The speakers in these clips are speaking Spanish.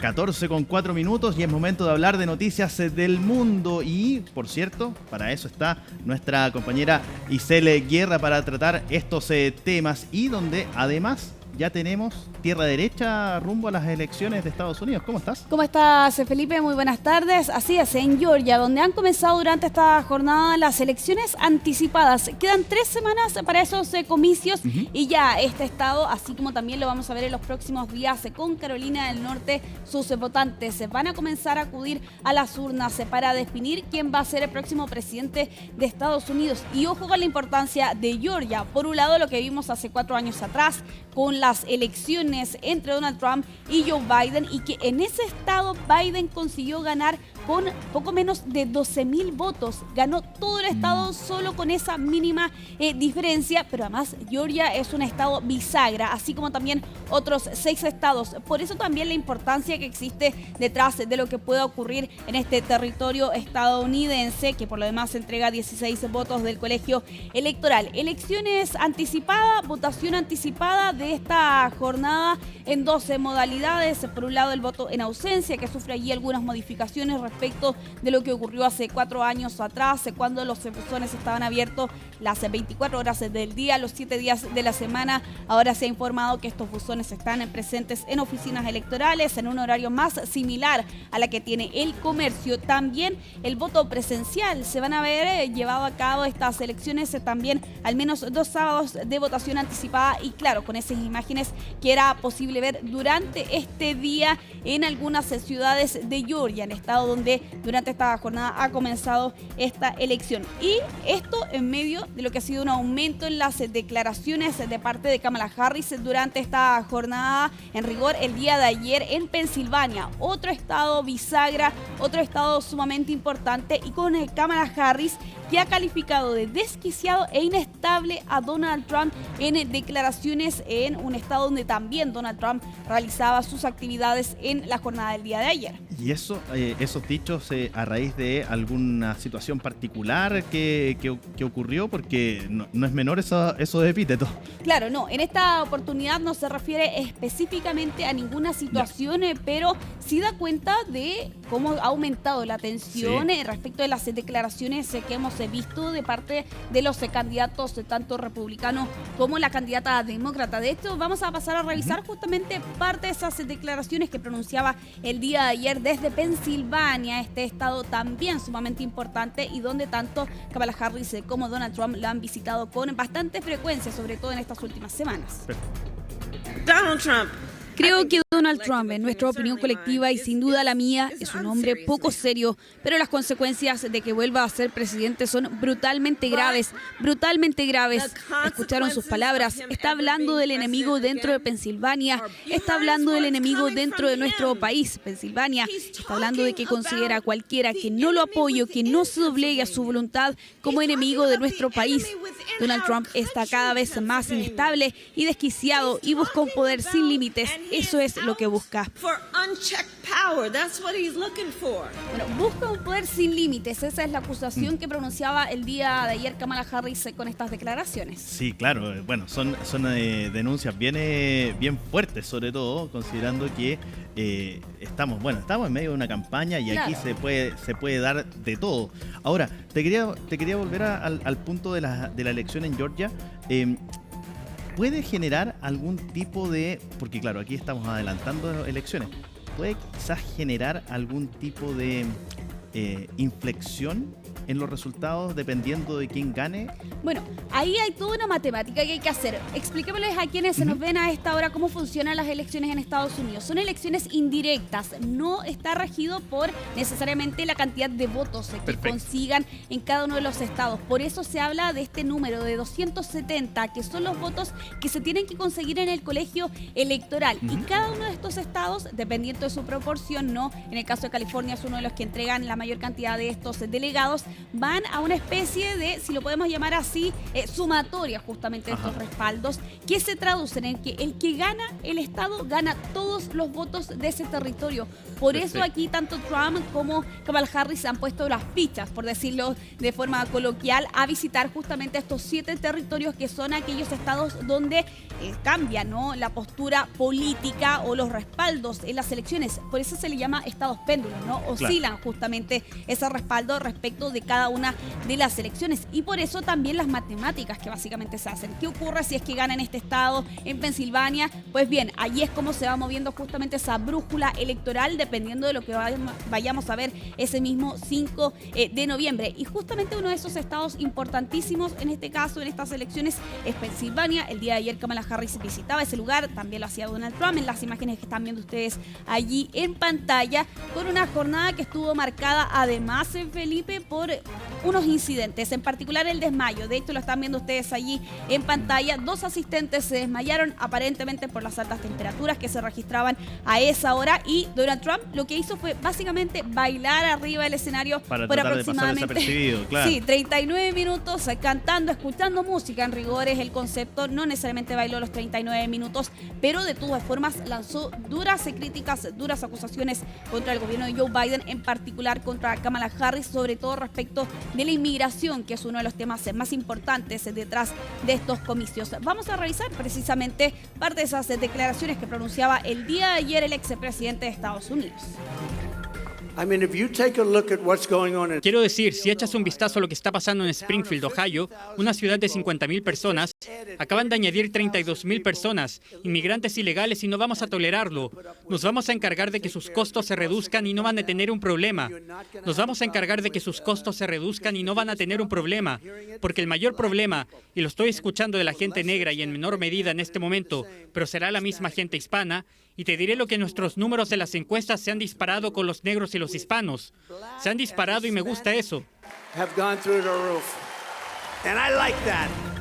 14:04 y es momento de hablar de noticias del mundo. Y, por cierto, para eso está nuestra compañera Isele Guerra para tratar estos temas y donde además ya tenemos tierra derecha rumbo a las elecciones de Estados Unidos. ¿Cómo estás? ¿Cómo estás, Felipe? Muy buenas tardes. Así es, en Georgia, donde han comenzado durante esta jornada las elecciones anticipadas. Quedan 3 semanas para esos comicios y ya este estado, así como también lo vamos a ver en los próximos días con Carolina del Norte, sus votantes van a comenzar a acudir a las urnas para definir quién va a ser el próximo presidente de Estados Unidos. Y ojo con la importancia de Georgia. Por un lado, lo que vimos hace 4 años atrás con las elecciones entre Donald Trump y Joe Biden, y que en ese estado Biden consiguió ganar con poco menos de 12.000 votos. Ganó todo el estado solo con esa mínima diferencia, pero además Georgia es un estado bisagra, así como también otros 6 estados. Por eso también la importancia que existe detrás de lo que pueda ocurrir en este territorio estadounidense, que por lo demás entrega 16 votos del colegio electoral. Elecciones anticipadas, votación anticipada de esta jornada en 12 modalidades. Por un lado, el voto en ausencia, que sufre allí algunas modificaciones respecto de lo que ocurrió hace 4 años atrás, cuando los buzones estaban abiertos las 24 horas del día, los 7 días de la semana. Ahora se ha informado que estos buzones están presentes en oficinas electorales en un horario más similar a la que tiene el comercio. También el voto presencial. Se van a ver llevado a cabo estas elecciones también al menos 2 sábados de votación anticipada, y claro, con esas imágenes que era posible ver durante este día en algunas ciudades de Georgia, en el estado donde durante esta jornada ha comenzado esta elección. Y esto en medio de lo que ha sido un aumento en las declaraciones de parte de Kamala Harris durante esta jornada. En rigor, el día de ayer en Pensilvania, otro estado bisagra, otro estado sumamente importante, y con Kamala Harris, que ha calificado de desquiciado e inestable a Donald Trump en declaraciones en un estado donde también Donald Trump realizaba sus actividades en la jornada del día de ayer. ¿Y esos dichos a raíz de alguna situación particular que ocurrió? Porque no es menor esos epítetos. Claro, no. En esta oportunidad no se refiere específicamente a ninguna situación, pero sí da cuenta de cómo ha aumentado la tensión respecto de las declaraciones que hemos visto de parte de los candidatos, tanto republicanos como la candidata demócrata. De esto vamos a pasar a revisar justamente parte de esas declaraciones que pronunciaba el día de ayer desde Pensilvania, este estado también sumamente importante y donde tanto Kamala Harris como Donald Trump la han visitado con bastante frecuencia, sobre todo en estas últimas semanas. Donald Trump. Creo que Donald Trump, en nuestra opinión colectiva y sin duda la mía, es un hombre poco serio, pero las consecuencias de que vuelva a ser presidente son brutalmente graves, brutalmente graves. Escucharon sus palabras. Está hablando del enemigo dentro de Pensilvania, está hablando del enemigo dentro de nuestro país, Pensilvania. Está hablando de que considera a cualquiera que no lo apoye o que no se doblegue a su voluntad como enemigo de nuestro país. Donald Trump está cada vez más inestable y desquiciado y busca un poder sin límites. Eso es lo que busca. Bueno, busca un poder sin límites. Esa es la acusación que pronunciaba el día de ayer Kamala Harris con estas declaraciones. Sí, claro. Bueno, son denuncias bien fuertes, sobre todo considerando que estamos en medio de una campaña y claro, aquí se puede dar de todo. Ahora, te quería volver al punto de la elección en Georgia. ¿Puede generar algún tipo de...? Porque claro, aquí estamos adelantando elecciones. ¿Puede quizás generar algún tipo de inflexión en los resultados dependiendo de quién gane? Bueno, ahí hay toda una matemática que hay que hacer. Expliquémosles a quienes se nos ven a esta hora cómo funcionan las elecciones en Estados Unidos. Son elecciones indirectas, no está regido por necesariamente la cantidad de votos que consigan en cada uno de los estados. Por eso se habla de este número de 270, que son los votos que se tienen que conseguir en el colegio electoral. Y cada uno de estos estados, dependiendo de su proporción, ¿no? En el caso de California es uno de los que entregan la mayor cantidad de estos delegados, van a una especie de, si lo podemos llamar así, sumatoria justamente de estos respaldos, que se traducen en que el que gana el Estado gana todos los votos de ese territorio. Por eso aquí tanto Trump como Kamala Harris se han puesto las fichas, por decirlo de forma coloquial, a visitar justamente estos 7 territorios que son aquellos estados donde cambia, ¿no?, la postura política o los respaldos en las elecciones. Por eso se le llama estados péndulos, ¿no? Oscilan justamente ese respaldo respecto de cada una de las elecciones. Y por eso también las matemáticas que básicamente se hacen. ¿Qué ocurre si es que gana en este estado, en Pensilvania? Pues bien, allí es como se va moviendo justamente esa brújula electoral dependiendo de lo que vayamos a ver ese mismo 5 de noviembre. Y justamente uno de esos estados importantísimos en este caso, en estas elecciones, es Pensilvania. El día de ayer Kamala Harris visitaba ese lugar, también lo hacía Donald Trump en las imágenes que están viendo ustedes allí en pantalla, con una jornada que estuvo marcada además, Felipe, por unos incidentes, en particular el desmayo. De hecho, lo están viendo ustedes allí en pantalla. 2 asistentes se desmayaron aparentemente por las altas temperaturas que se registraban a esa hora, y Donald Trump lo que hizo fue básicamente bailar arriba del escenario para por tratar aproximadamente de pasar desapercibido, claro. Sí, 39 minutos cantando, escuchando música. En rigor es el concepto, no necesariamente bailó los 39 minutos, pero de todas formas lanzó duras críticas, duras acusaciones contra el gobierno de Joe Biden, en particular contra Kamala Harris, sobre todo respecto de la inmigración, que es uno de los temas más importantes detrás de estos comicios. Vamos a revisar precisamente parte de esas declaraciones que pronunciaba el día de ayer el expresidente de Estados Unidos. Quiero decir, si echas un vistazo a lo que está pasando en Springfield, Ohio, una ciudad de 50,000 personas, acaban de añadir 32,000 personas, inmigrantes ilegales, y no vamos a tolerarlo. Nos vamos a encargar de que sus costos se reduzcan y no van a tener un problema. Nos vamos a encargar de que sus costos se reduzcan y no van a tener un problema. Porque el mayor problema, y lo estoy escuchando de la gente negra y en menor medida en este momento, pero será la misma gente hispana, y te diré lo que nuestros números de las encuestas se han disparado con los negros y los hispanos. Se han disparado y me gusta eso.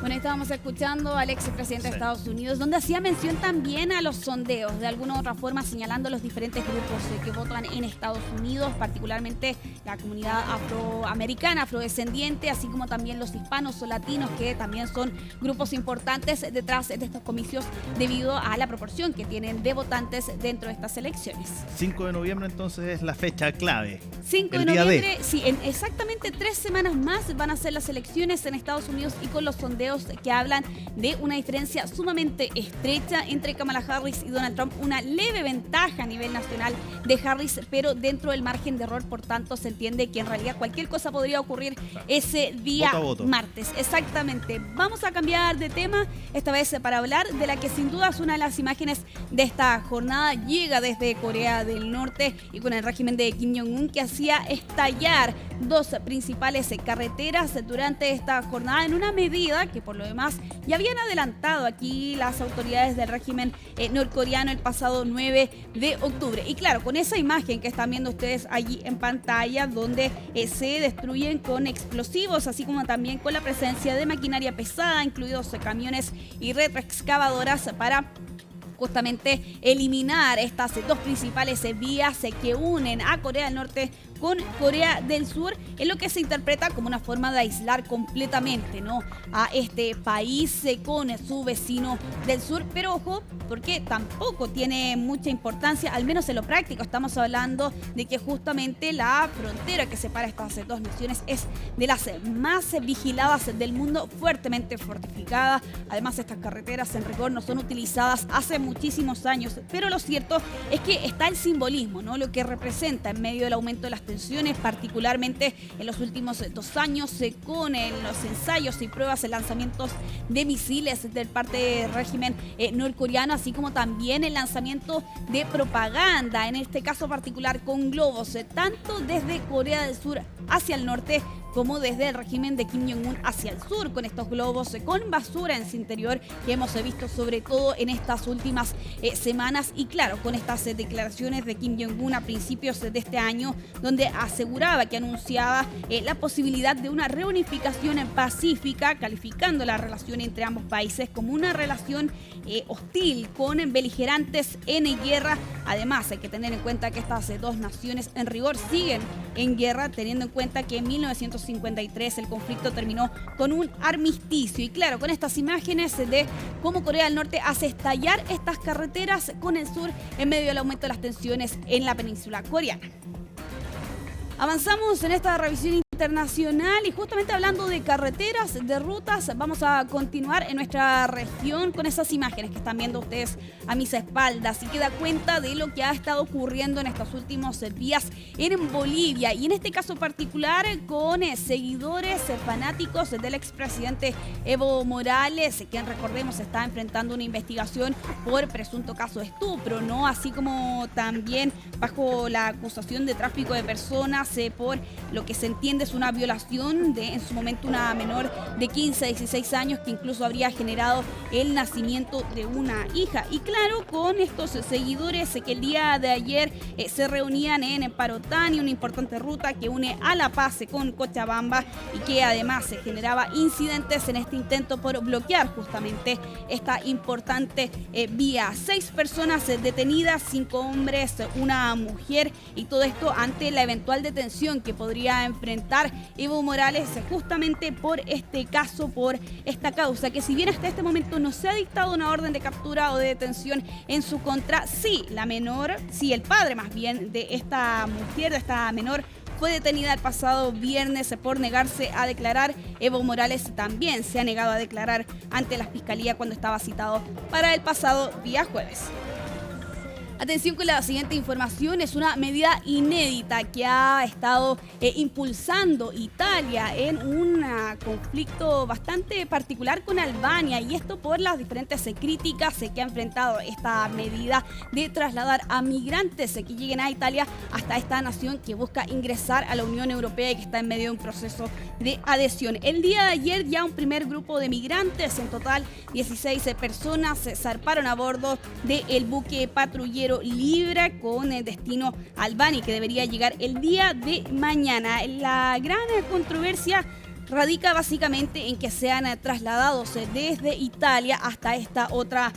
Bueno, estábamos escuchando al expresidente de Estados Unidos, donde hacía mención también a los sondeos, de alguna u otra forma señalando los diferentes grupos que votan en Estados Unidos, particularmente la comunidad afroamericana, afrodescendiente, así como también los hispanos o latinos, que también son grupos importantes detrás de estos comicios debido a la proporción que tienen de votantes dentro de estas elecciones. 5 de noviembre entonces es la fecha clave. 5 de noviembre, sí, en exactamente 3 semanas más van a ser las elecciones en Estados Unidos, y con los sondeos que hablan de una diferencia sumamente estrecha entre Kamala Harris y Donald Trump, una leve ventaja a nivel nacional de Harris, pero dentro del margen de error. Por tanto, se entiende que en realidad cualquier cosa podría ocurrir ese día voto a voto. Martes. Exactamente. Vamos a cambiar de tema, esta vez para hablar de la que sin duda es una de las imágenes de esta jornada. Llega desde Corea del Norte y con el régimen de Kim Jong-un, que hacía estallar 2 principales carreteras durante esta jornada, en una medida que por lo demás ya habían adelantado aquí las autoridades del régimen norcoreano el pasado 9 de octubre. Y claro, con esa imagen que están viendo ustedes allí en pantalla, donde se destruyen con explosivos, así como también con la presencia de maquinaria pesada, incluidos camiones y retroexcavadoras, para justamente eliminar estas 2 principales vías que unen a Corea del Norte con Corea del Sur, en lo que se interpreta como una forma de aislar completamente, ¿no?, a este país con su vecino del sur. Pero ojo, porque tampoco tiene mucha importancia, al menos en lo práctico. Estamos hablando de que justamente la frontera que separa estas 2 naciones es de las más vigiladas del mundo, fuertemente fortificada. Además, estas carreteras en rigor no son utilizadas hace muchísimos años, pero lo cierto es que está el simbolismo, ¿no?, lo que representa en medio del aumento de las tensiones, particularmente en los últimos 2 años, con los ensayos y pruebas de lanzamientos de misiles del parte del régimen norcoreano, así como también el lanzamiento de propaganda, en este caso particular con globos, tanto desde Corea del Sur hacia el norte como desde el régimen de Kim Jong-un hacia el sur, con estos globos con basura en su interior que hemos visto sobre todo en estas últimas semanas. Y claro, con estas declaraciones de Kim Jong-un a principios de este año, donde aseguraba que anunciaba la posibilidad de una reunificación pacífica, calificando la relación entre ambos países como una relación hostil, con beligerantes en guerra, Además, hay que tener en cuenta que estas dos naciones en rigor siguen en guerra, teniendo en cuenta que en 1953 el conflicto terminó con un armisticio. Y claro, con estas imágenes de cómo Corea del Norte hace estallar estas carreteras con el sur en medio del aumento de las tensiones en la península coreana. Avanzamos en esta revisión internacional y justamente hablando de carreteras, de rutas, vamos a continuar en nuestra región con esas imágenes que están viendo ustedes a mis espaldas y que da cuenta de lo que ha estado ocurriendo en estos últimos días en Bolivia y en este caso particular con seguidores fanáticos del expresidente Evo Morales, quien recordemos está enfrentando una investigación por presunto caso de estupro, ¿no? Así como también bajo la acusación de tráfico de personas por lo que se entiende es una violación de en su momento una menor de 15 a 16 años que incluso habría generado el nacimiento de una hija. Y claro, con estos seguidores que el día de ayer se reunían en Parotani, una importante ruta que une a La Paz con Cochabamba y que además se generaba incidentes en este intento por bloquear justamente esta importante vía. 6 personas detenidas, 5 hombres, una mujer y todo esto ante la eventual detención que podría enfrentar Evo Morales justamente por este caso, por esta causa, que si bien hasta este momento no se ha dictado una orden de captura o de detención en su contra, sí, la menor, sí, el padre más bien de esta mujer, de esta menor, fue detenida el pasado viernes por negarse a declarar. Evo Morales también se ha negado a declarar ante la Fiscalía cuando estaba citado para el pasado día jueves. Atención con la siguiente información, es una medida inédita que ha estado impulsando Italia en un conflicto bastante particular con Albania y esto por las diferentes críticas que ha enfrentado esta medida de trasladar a migrantes que lleguen a Italia hasta esta nación que busca ingresar a la Unión Europea y que está en medio de un proceso de adhesión. El día de ayer ya un primer grupo de migrantes, en total 16 personas, zarparon a bordo del buque patrullero Libra con el destino a Albania que debería llegar el día de mañana. La gran controversia radica básicamente en que sean trasladados desde Italia hasta esta otra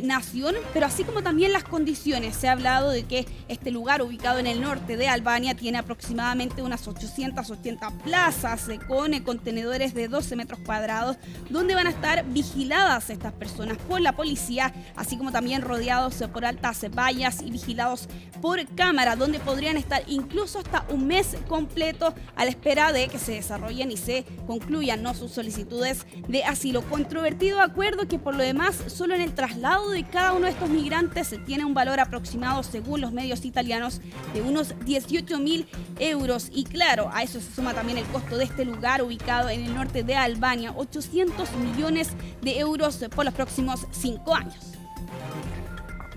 nación, pero así como también las condiciones. Se ha hablado de que este lugar ubicado en el norte de Albania tiene aproximadamente unas 880 plazas con contenedores de 12 metros cuadrados donde van a estar vigiladas estas personas por la policía, así como también rodeados por altas vallas y vigilados por cámara, donde podrían estar incluso hasta un mes completo a la espera de que se desarrollen y se concluyan sus solicitudes de asilo. Controvertido acuerdo que por lo demás solo en el traslado de cada uno de estos migrantes se tiene un valor aproximado según los medios italianos de unos 18.000 euros y claro, a eso se suma también el costo de este lugar ubicado en el norte de Albania, 800 millones de euros por los próximos 5 años.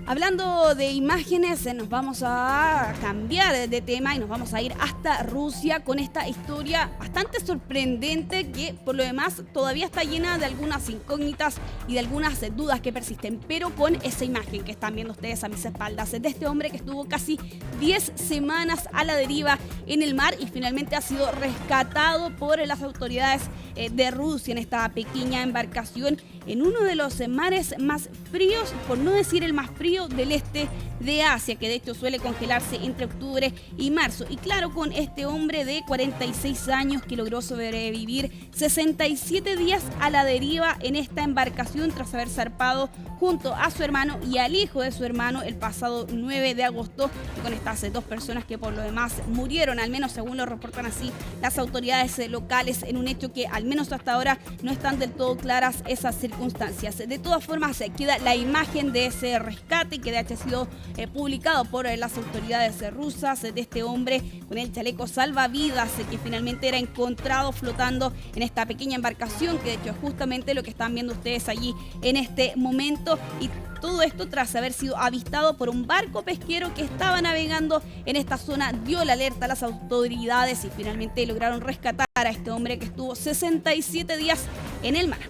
Hablando de imágenes, nos vamos a cambiar de tema y nos vamos a ir hasta Rusia con esta historia bastante sorprendente que por lo demás todavía está llena de algunas incógnitas y de algunas dudas que persisten, pero con esa imagen que están viendo ustedes a mis espaldas de este hombre que estuvo casi 10 semanas a la deriva en el mar y finalmente ha sido rescatado por las autoridades de Rusia en esta pequeña embarcación en uno de los mares más fríos, por no decir el más frío del este de Asia, que de hecho suele congelarse entre octubre y marzo. Y claro, con este hombre de 46 años que logró sobrevivir 67 días a la deriva en esta embarcación tras haber zarpado junto a su hermano y al hijo de su hermano el pasado 9 de agosto, y con estas 2 personas que por lo demás murieron, al menos según lo reportan así las autoridades locales, en un hecho que al menos hasta ahora no están del todo claras esas circunstancias. De todas formas, queda la imagen de ese rescate que de hecho ha sido publicado por las autoridades rusas de este hombre con el chaleco salvavidas que finalmente era encontrado flotando en esta pequeña embarcación, que de hecho es justamente lo que están viendo ustedes allí en este momento, y todo esto tras haber sido avistado por un barco pesquero que estaba navegando en esta zona. Dio la alerta a las autoridades y finalmente lograron rescatar a este hombre que estuvo 67 días en el mar.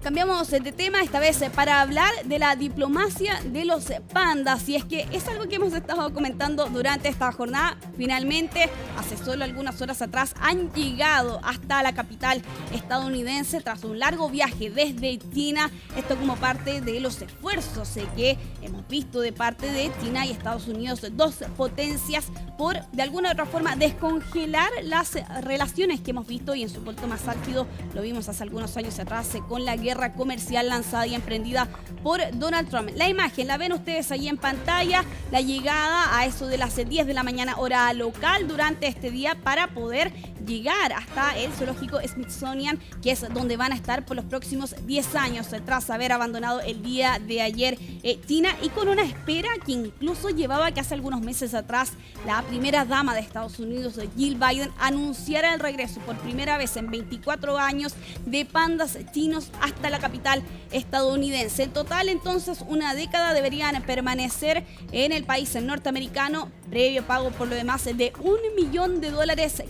Cambiamos de tema, esta vez para hablar de la diplomacia de los pandas. Y es que es algo que hemos estado comentando durante esta jornada. Finalmente, hace solo algunas horas atrás, han llegado hasta la capital estadounidense tras un largo viaje desde China. Esto como parte de los esfuerzos que hemos visto de parte de China y Estados Unidos, dos potencias, por de alguna u otra forma descongelar las relaciones que hemos visto, y en su punto más álgido lo vimos hace algunos años atrás con la guerra comercial lanzada y emprendida por Donald Trump. La imagen la ven ustedes ahí en pantalla, la llegada a eso de las 10 de la mañana hora local durante este día para poder llegar hasta el zoológico Smithsonian, que es donde van a estar por los próximos 10 años tras haber abandonado el día de ayer China, y con una espera que incluso llevaba que hace algunos meses atrás la primera dama de Estados Unidos, Jill Biden, anunciara el regreso por primera vez en 24 años de pandas chinos hasta la capital estadounidense. En total, entonces, una década deberían permanecer en el país norteamericano, previo pago por lo demás de $1 millón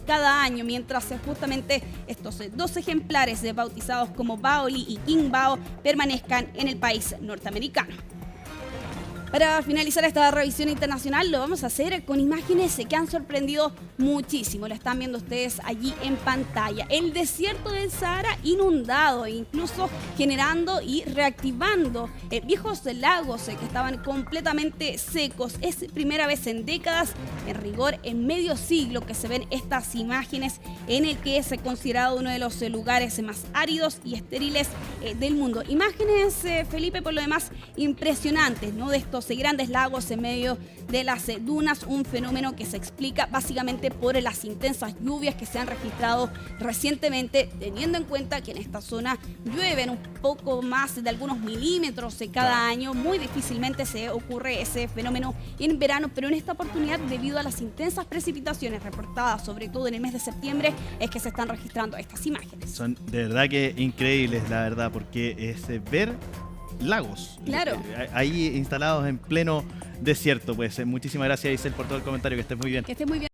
cada año, mientras justamente estos dos ejemplares bautizados como Baoli y King Bao permanezcan en el país norteamericano. Para finalizar esta revisión internacional lo vamos a hacer con imágenes que han sorprendido muchísimo. Lo están viendo ustedes allí en pantalla. El desierto del Sahara inundado, incluso generando y reactivando viejos lagos que estaban completamente secos. Es primera vez en décadas, en rigor en medio siglo, que se ven estas imágenes en el que es considerado uno de los lugares más áridos y estériles del mundo. Imágenes, Felipe, por lo demás impresionantes, ¿no? De estos grandes lagos en medio de las dunas, un fenómeno que se explica básicamente por las intensas lluvias que se han registrado recientemente, teniendo en cuenta que en esta zona llueven un poco más de algunos milímetros cada año. Muy difícilmente se ocurre ese fenómeno en verano, pero en esta oportunidad, debido a las intensas precipitaciones reportadas sobre todo en el mes de septiembre, es que se están registrando estas imágenes. Son de verdad que increíbles, la verdad, porque es ver lagos, claro, ahí instalados en pleno desierto. Pues muchísimas gracias, Isel, por todo el comentario. Que estés muy bien. Que estés muy bien.